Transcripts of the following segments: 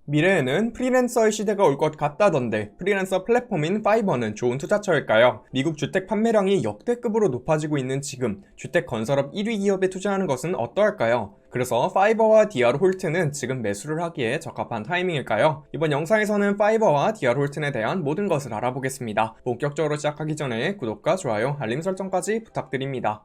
미래에는 프리랜서의 시대가 올 것 같다던데 프리랜서 플랫폼인 파이버는 좋은 투자처일까요? 미국 주택 판매량이 역대급으로 높아지고 있는 지금 주택 건설업 1위 기업에 투자하는 것은 어떠할까요? 그래서 파이버와 DR 홀튼은 지금 매수를 하기에 적합한 타이밍일까요? 이번 영상에서는 파이버와 DR 홀튼에 대한 모든 것을 알아보겠습니다. 본격적으로 시작하기 전에 구독과 좋아요, 알림 설정까지 부탁드립니다.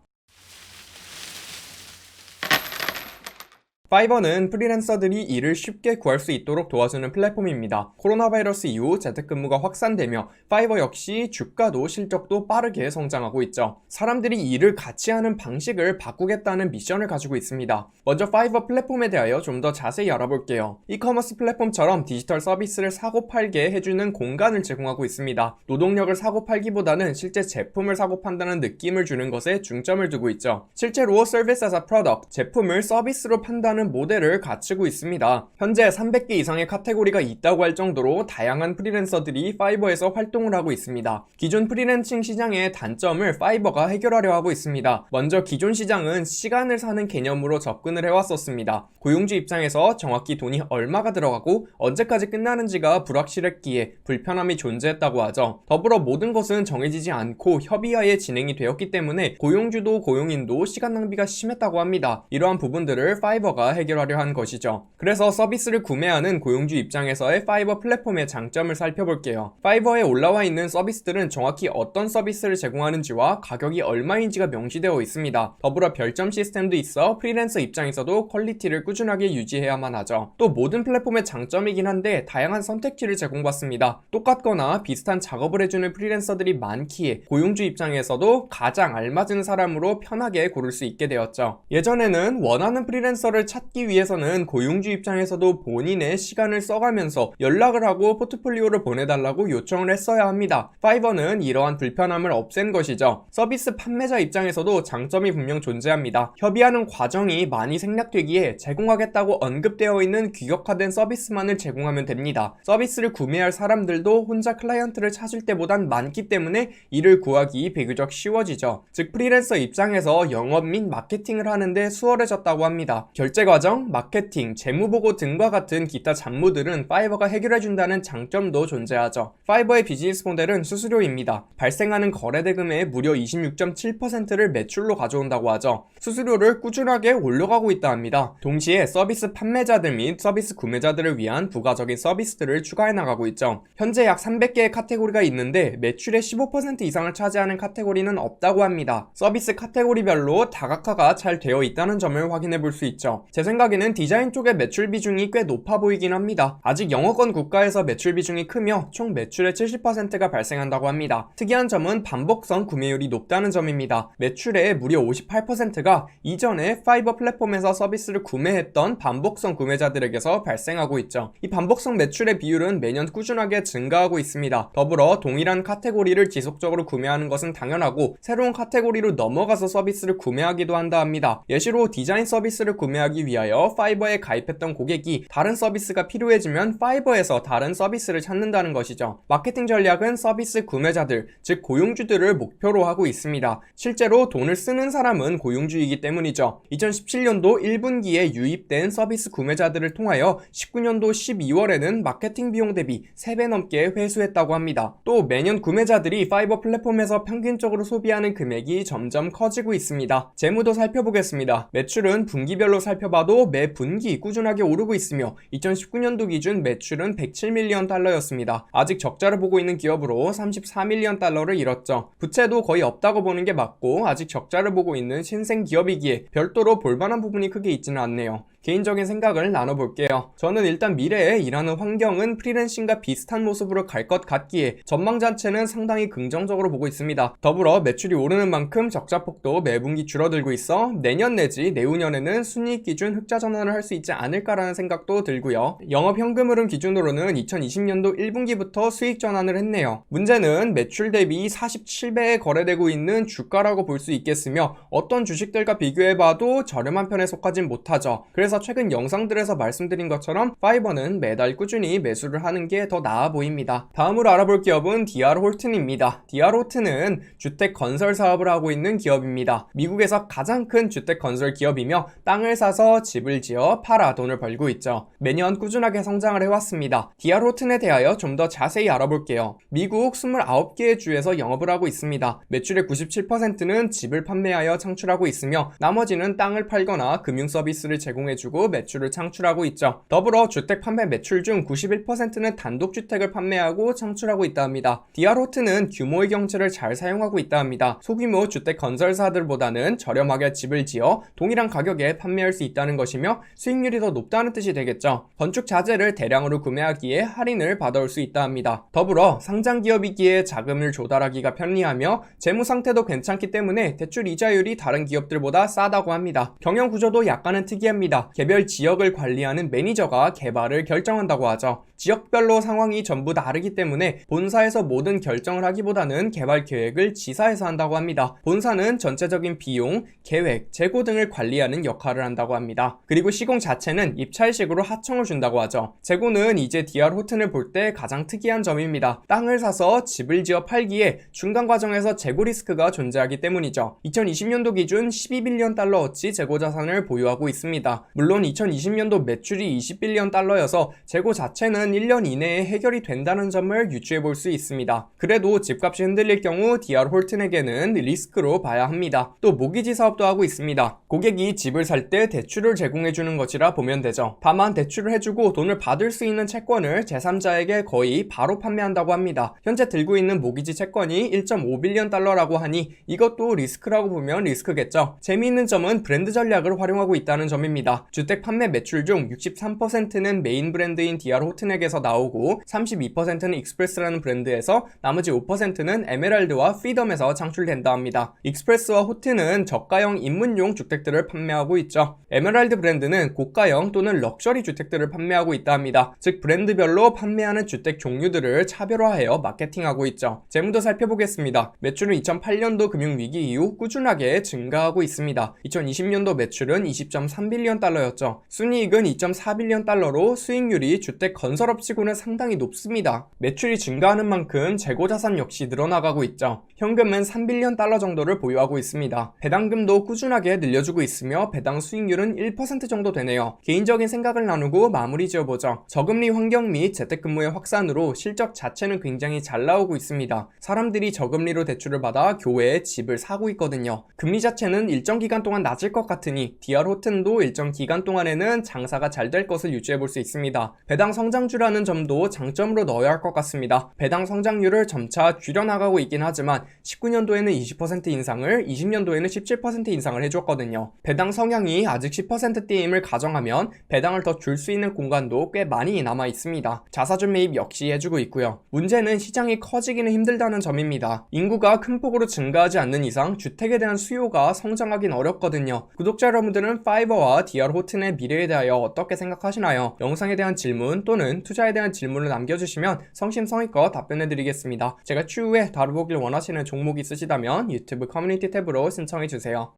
파이버는 프리랜서들이 일을 쉽게 구할 수 있도록 도와주는 플랫폼입니다. 코로나 바이러스 이후 재택근무가 확산되며 파이버 역시 주가도 실적도 빠르게 성장하고 있죠. 사람들이 일을 같이 하는 방식을 바꾸겠다는 미션을 가지고 있습니다. 먼저 파이버 플랫폼에 대하여 좀 더 자세히 알아볼게요. 이커머스 플랫폼처럼 디지털 서비스를 사고 팔게 해주는 공간을 제공하고 있습니다. 노동력을 사고 팔기보다는 실제 제품을 사고 판다는 느낌을 주는 것에 중점을 두고 있죠. 실제로 서비스 as a product, 제품을 서비스로 판다는 모델을 갖추고 있습니다. 현재 300개 이상의 카테고리가 있다고 할 정도로 다양한 프리랜서들이 파이버에서 활동을 하고 있습니다. 기존 프리랜싱 시장의 단점을 파이버가 해결하려 하고 있습니다. 먼저 기존 시장은 시간을 사는 개념으로 접근을 해왔었습니다. 고용주 입장에서 정확히 돈이 얼마가 들어가고 언제까지 끝나는지가 불확실했기에 불편함이 존재했다고 하죠. 더불어 모든 것은 정해지지 않고 협의하에 진행이 되었기 때문에 고용주도 고용인도 시간 낭비가 심했다고 합니다. 이러한 부분들을 파이버가 해결하려 한 것이죠. 그래서 서비스를 구매하는 고용주 입장에서의 파이버 플랫폼의 장점을 살펴볼게요. 파이버에 올라와 있는 서비스들은 정확히 어떤 서비스를 제공하는지와 가격이 얼마인지가 명시되어 있습니다. 더불어 별점 시스템도 있어 프리랜서 입장에서도 퀄리티를 꾸준하게 유지해야만 하죠. 또 모든 플랫폼의 장점이긴 한데 다양한 선택지를 제공받습니다. 똑같거나 비슷한 작업을 해주는 프리랜서들이 많기에 고용주 입장에서도 가장 알맞은 사람으로 편하게 고를 수 있게 되었죠. 예전에는 원하는 프리랜서를 찾기 위해서는 고용주 입장에서도 본인의 시간을 써가면서 연락을 하고 포트폴리오를 보내달라고 요청을 했어야 합니다. 파이버는 이러한 불편함을 없앤 것이죠. 서비스 판매자 입장에서도 장점이 분명 존재합니다. 협의하는 과정이 많이 생략되기에 제공하겠다고 언급되어 있는 규격화된 서비스만을 제공하면 됩니다. 서비스를 구매할 사람들도 혼자 클라이언트를 찾을 때보단 많기 때문에 이를 구하기 비교적 쉬워지죠. 즉 프리랜서 입장에서 영업 및 마케팅을 하는데 수월해졌다고 합니다. 결제 과정, 마케팅, 재무보고 등과 같은 기타 잡무들은 파이버가 해결해준다는 장점도 존재하죠. 파이버의 비즈니스 모델은 수수료입니다. 발생하는 거래 대금의 무려 26.7%를 매출로 가져온다고 하죠. 수수료를 꾸준하게 올려가고 있다 합니다. 동시에 서비스 판매자들 및 서비스 구매자들을 위한 부가적인 서비스들을 추가해 나가고 있죠. 현재 약 300개의 카테고리가 있는데 매출의 15% 이상을 차지하는 카테고리는 없다고 합니다. 서비스 카테고리별로 다각화가 잘 되어 있다는 점을 확인해 볼 수 있죠. 제 생각에는 디자인 쪽의 매출 비중이 꽤 높아 보이긴 합니다. 아직 영어권 국가에서 매출 비중이 크며 총 매출의 70%가 발생한다고 합니다. 특이한 점은 반복성 구매율이 높다는 점입니다. 매출의 무려 58%가 이전에 파이버 플랫폼에서 서비스를 구매했던 반복성 구매자들에게서 발생하고 있죠. 이 반복성 매출의 비율은 매년 꾸준하게 증가하고 있습니다. 더불어 동일한 카테고리를 지속적으로 구매하는 것은 당연하고 새로운 카테고리로 넘어가서 서비스를 구매하기도 한다 합니다. 예시로 디자인 서비스를 구매하기 위하여 파이버에 가입했던 고객이 다른 서비스가 필요해지면 파이버에서 다른 서비스를 찾는다는 것이죠. 마케팅 전략은 서비스 구매자들, 즉 고용주들을 목표로 하고 있습니다. 실제로 돈을 쓰는 사람은 고용주이기 때문이죠. 2017년도 1분기에 유입된 서비스 구매자들을 통하여 19년도 12월에는 마케팅 비용 대비 3배 넘게 회수했다고 합니다. 또 매년 구매자들이 파이버 플랫폼에서 평균적으로 소비하는 금액이 점점 커지고 있습니다. 재무도 살펴보겠습니다. 매출은 분기별로 살펴봐도 매 분기 꾸준하게 오르고 있으며 2019년도 기준 매출은 107밀리언 달러였습니다. 아직 적자를 보고 있는 기업으로 34밀리언 달러를 잃었죠. 부채도 거의 없다고 보는 게 맞고 아직 적자를 보고 있는 신생 기업이기에 별도로 볼만한 부분이 크게 있지는 않네요. 개인적인 생각을 나눠볼게요. 저는 일단 미래에 일하는 환경은 프리랜싱과 비슷한 모습으로 갈 것 같기에 전망 자체는 상당히 긍정적으로 보고 있습니다. 더불어 매출이 오르는 만큼 적자폭도 매분기 줄어들고 있어 내년 내지 내후년에는 순이익 기준 흑자 전환을 할 수 있지 않을까라는 생각도 들고요. 영업 현금 흐름 기준으로는 2020년도 1분기부터 수익 전환을 했네요. 문제는 매출 대비 47배에 거래되고 있는 주가라고 볼 수 있겠으며 어떤 주식들과 비교해봐도 저렴한 편에 속하진 못하죠. 그래서 그래서 최근 영상들에서 말씀드린 것처럼 파이버는 매달 꾸준히 매수를 하는 게 더 나아 보입니다. 다음으로 알아볼 기업은 DR 홀튼입니다. DR 홀튼은 주택 건설 사업을 하고 있는 기업입니다. 미국에서 가장 큰 주택 건설 기업이며 땅을 사서 집을 지어 팔아 돈을 벌고 있죠. 매년 꾸준하게 성장을 해왔습니다. DR 홀튼에 대하여 좀 더 자세히 알아볼게요. 미국 29개의 주에서 영업을 하고 있습니다. 매출의 97%는 집을 판매하여 창출하고 있으며 나머지는 땅을 팔거나 금융 서비스를 제공해주고 매출을 창출하고 있죠. 더불어 주택 판매 매출 중 91%는 단독주택을 판매하고 창출하고 있다 합니다. DR 홀튼은 규모의 경제를 잘 사용하고 있다 합니다. 소규모 주택 건설사들보다는 저렴하게 집을 지어 동일한 가격에 판매할 수 있다는 것이며 수익률이 더 높다는 뜻이 되겠죠. 건축 자재를 대량으로 구매하기에 할인을 받아올 수 있다 합니다. 더불어 상장 기업이기에 자금을 조달하기가 편리하며 재무 상태도 괜찮기 때문에 대출 이자율이 다른 기업들보다 싸다고 합니다. 경영 구조도 약간은 특이합니다. 개별 지역을 관리하는 매니저가 개발을 결정한다고 하죠. 지역별로 상황이 전부 다르기 때문에 본사에서 모든 결정을 하기보다는 개발 계획을 지사에서 한다고 합니다. 본사는 전체적인 비용, 계획, 재고 등을 관리하는 역할을 한다고 합니다. 그리고 시공 자체는 입찰식으로 하청을 준다고 하죠. 재고는 이제 DR 홀튼을 볼 때 가장 특이한 점입니다. 땅을 사서 집을 지어 팔기에 중간 과정에서 재고 리스크가 존재하기 때문이죠. 2020년도 기준 12빌리언 달러어치 재고 자산을 보유하고 있습니다. 물론 2020년도 매출이 20빌리언 달러여서 재고 자체는 1년 이내에 해결이 된다는 점을 유추해 볼 수 있습니다. 그래도 집값이 흔들릴 경우 DR 홀튼에게는 리스크로 봐야 합니다. 또 모기지 사업도 하고 있습니다. 고객이 집을 살 때 대출을 제공해 주는 것이라 보면 되죠. 다만 대출을 해주고 돈을 받을 수 있는 채권을 제3자에게 거의 바로 판매한다고 합니다. 현재 들고 있는 모기지 채권이 1.5빌리언 달러라고 하니 이것도 리스크라고 보면 리스크겠죠. 재미있는 점은 브랜드 전략을 활용하고 있다는 점입니다. 주택 판매 매출 중 63%는 메인 브랜드인 DR 홀튼에게서 나오고 32%는 익스프레스라는 브랜드에서 나머지 5%는 에메랄드와 프리덤에서 창출된다 합니다. 익스프레스와 홀튼은 저가형 입문용 주택들을 판매하고 있죠. 에메랄드 브랜드는 고가형 또는 럭셔리 주택들을 판매하고 있다 합니다. 즉 브랜드별로 판매하는 주택 종류들을 차별화하여 마케팅하고 있죠. 재무도 살펴보겠습니다. 매출은 2008년도 금융위기 이후 꾸준하게 증가하고 있습니다. 2020년도 매출은 20.3빌리언 달러였죠. 순이익은 2.4빌리언 달러로 수익률이 주택 건설업치고는 상당히 높습니다. 매출이 증가하는 만큼 재고자산 역시 늘어나가고 있죠. 현금은 3빌리언 달러 정도를 보유하고 있습니다. 배당금도 꾸준하게 늘려주고 있으며 배당 수익률은 1% 정도 되네요. 개인적인 생각을 나누고 마무리 지어보죠. 저금리 환경 및 재택근무의 확산으로 실적 자체는 굉장히 잘 나오고 있습니다. 사람들이 저금리로 대출을 받아 교외에 집을 사고 있거든요. 금리 자체는 일정 기간 동안 낮을 것 같으니 DR 홀튼도 일정 기간 동안에는 장사가 잘 될 것을 유지해 볼 수 있습니다. 배당 성장주라는 점도 장점으로 넣어야 할 것 같습니다. 배당 성장률을 점차 줄여나가고 있긴 하지만 19년도에는 20% 인상을, 20년도에는 17% 인상을 해줬거든요. 배당 성향이 아직 10%대임을 가정하면 배당을 더 줄 수 있는 공간도 꽤 많이 남아 있습니다. 자사주 매입 역시 해주고 있고요. 문제는 시장이 커지기는 힘들다는 점입니다. 인구가 큰 폭으로 증가하지 않는 이상 주택에 대한 수요가 성장하긴 어렵거든요. 구독자 여러분들은 파이버와 DR 홀튼의 미래에 대하여 어떻게 생각하시나요? 영상에 대한 질문 또는 투자에 대한 질문을 남겨주시면 성심성의껏 답변해드리겠습니다. 제가 추후에 다뤄보길 원하시는 종목이 있으시다면 유튜브 커뮤니티 탭으로 신청해주세요.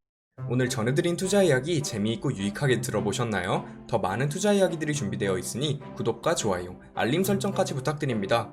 오늘 전해드린 투자 이야기 재미있고 유익하게 들어보셨나요? 더 많은 투자 이야기들이 준비되어 있으니 구독과 좋아요, 알림 설정까지 부탁드립니다.